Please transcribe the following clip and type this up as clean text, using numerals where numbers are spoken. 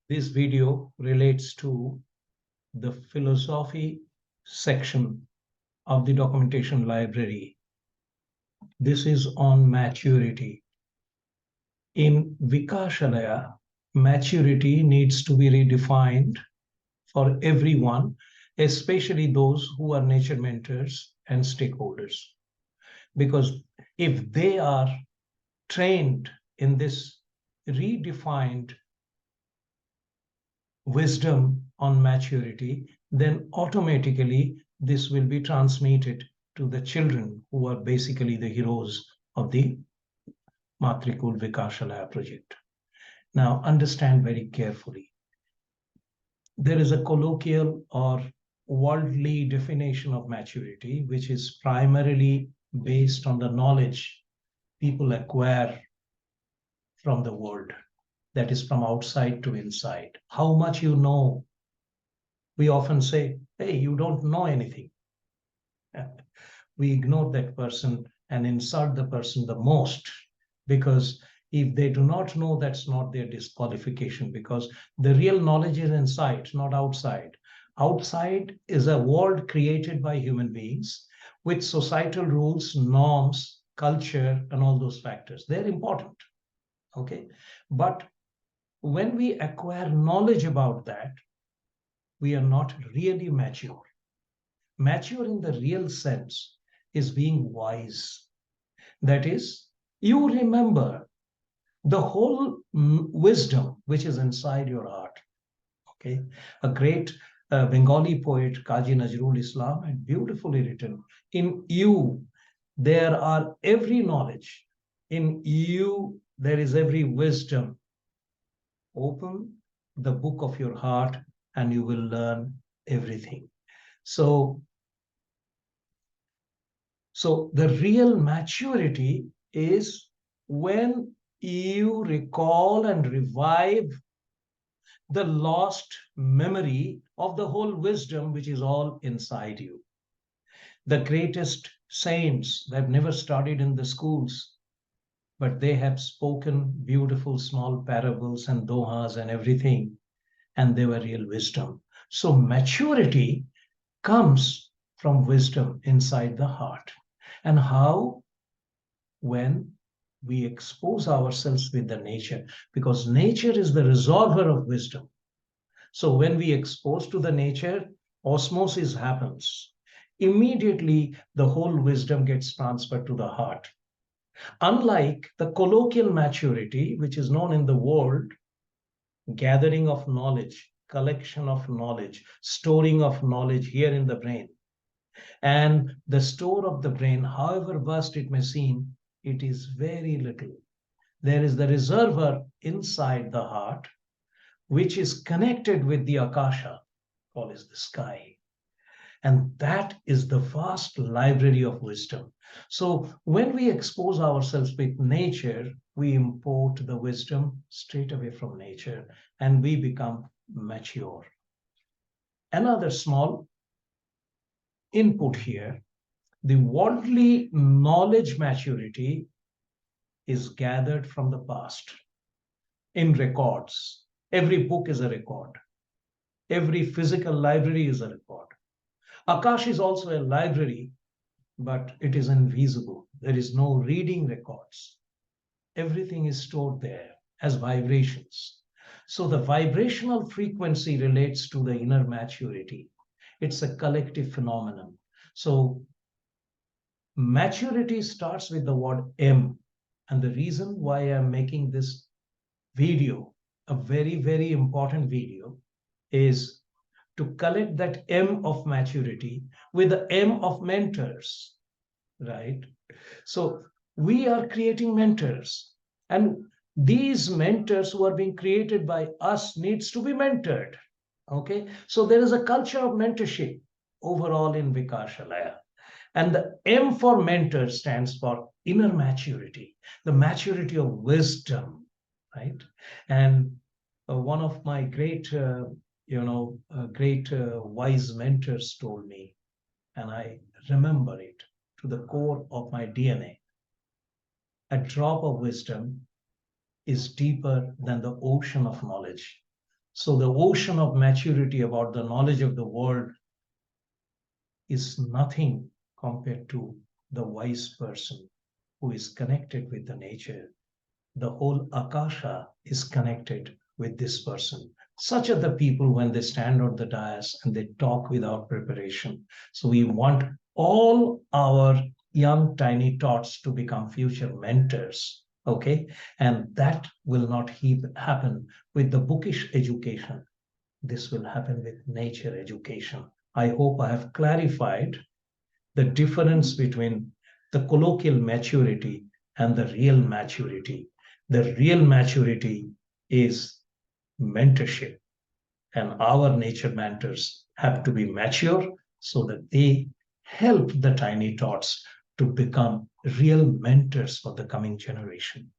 This video relates to the philosophy section of the documentation library. This is on maturity. In Vikashalaya, maturity needs to be redefined for everyone, especially those who are nature mentors and stakeholders. Because if they are trained in this redefined wisdom on maturity, then automatically this will be transmitted to the children who are basically the heroes of the Matrikul Vikashalaya project. Now, understand very carefully. There is a colloquial or worldly definition of maturity, which is primarily based on the knowledge people acquire from the world, that is from outside to inside. How much you know. We often say, hey, you don't know anything. We ignore that person and insult the person the most, because if they do not know, that's not their disqualification, because the real knowledge is inside, not outside. Outside is a world created by human beings with societal rules, norms, culture, and all those factors. They're important. Okay. But when we acquire knowledge about that, we are not really mature. Mature in the real sense is being wise. That is, you remember the whole wisdom which is inside your heart. Okay, a great Bengali poet, Kazi Nazrul Islam, had beautifully written, in you there are every knowledge, in you there is every wisdom. Open the book of your heart and you will learn everything. So the real maturity is when you recall and revive the lost memory of the whole wisdom which is all inside you. The greatest saints, they've never studied in the schools, but they have spoken beautiful small parables and dohas and everything, and they were real wisdom. So maturity comes from wisdom inside the heart. And how? When we expose ourselves with the nature, because nature is the resolver of wisdom. So when we expose to the nature, osmosis happens. Immediately, the whole wisdom gets transferred to the heart. Unlike the colloquial maturity, which is known in the world, gathering of knowledge, collection of knowledge, storing of knowledge here in the brain. And the store of the brain, however vast it may seem, it is very little. There is the reservoir inside the heart, which is connected with the Akasha, called as the sky. And that is the vast library of wisdom. So when we expose ourselves with nature, we import the wisdom straight away from nature and we become mature. Another small input here, the worldly knowledge maturity is gathered from the past in records. Every book is a record. Every physical library is a record. Akash is also a library, but it is invisible. There is no reading records. Everything is stored there as vibrations. So the vibrational frequency relates to the inner maturity. It's a collective phenomenon. So maturity starts with the word M. And the reason why I'm making this video, a very, very important video, is to collect that M of maturity with the M of mentors, right? So we are creating mentors, and these mentors who are being created by us needs to be mentored. Okay, so there is a culture of mentorship overall in Vikashalaya. And the M for mentor stands for inner maturity, the maturity of wisdom, right? And one of my great, wise mentors told me, and I remember it to the core of my DNA. A drop of wisdom is deeper than the ocean of knowledge. So the ocean of maturity about the knowledge of the world is nothing compared to the wise person who is connected with the nature. The whole Akasha is connected with this person. Such are the people when they stand on the dais and they talk without preparation. So we want all our young tiny tots to become future mentors. Okay. And that will not happen with the bookish education. This will happen with nature education. I hope I have clarified the difference between the colloquial maturity and the real maturity. The real maturity is mentorship, and our nature mentors have to be mature so that they help the tiny tots to become real mentors for the coming generation.